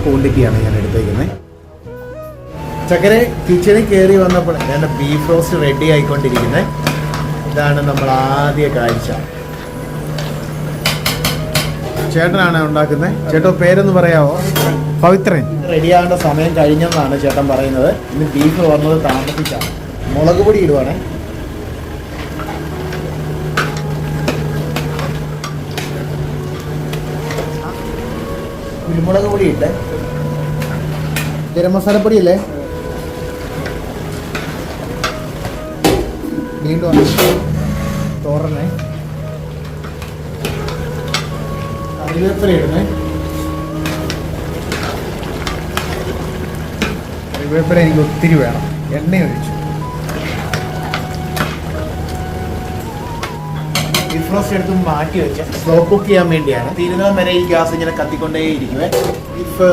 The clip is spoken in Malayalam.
ക്വാണ്ടിറ്റിയാണ് ഞാൻ എടുത്തേക്കുന്നത്. ചക്കര കിച്ചണിൽ കയറി വന്നപ്പോൾ ഞാൻ ബീഫ് റോസ്റ്റ് റെഡി ആയിക്കൊണ്ടിരിക്കുന്നത്. ഇതാണ് നമ്മൾ ആദ്യ കാഴ്ച. ചേട്ടനാണ് ഉണ്ടാക്കുന്നത്. ചേട്ടൻ പേരൊന്ന് പറയാമോ? പവിത്രൻ. റെഡിയാകേണ്ട സമയം കഴിഞ്ഞെന്നാണ് ചേട്ടൻ പറയുന്നത്. ഇന്ന് ബീഫ് വന്നത് താമസിച്ചാണ്. മുളക് പൊടി ഇടുവാണേ. കുരുമുളക് പൊടി ഇട്ട്, ഗരം മസാലപ്പൊടിയല്ലേ, വീണ്ടും തോറണേ, കറിവേപ്പില ഇടുന്നേ. കറിവേപ്പില എനിക്ക് ഒത്തിരി വേണം. എണ്ണ ഒഴിച്ചു. ബീഫ് റോസ്റ്റ് എടുത്ത് മാറ്റി വെച്ച് സ്ലോ കുക്ക് ചെയ്യാൻ വേണ്ടിയാണ്. തീരുന്നതും വരെ ഈ ഗ്യാസ് ഇങ്ങനെ കത്തിക്കൊണ്ടേ ഇരിക്കുവേ. ബീഫ്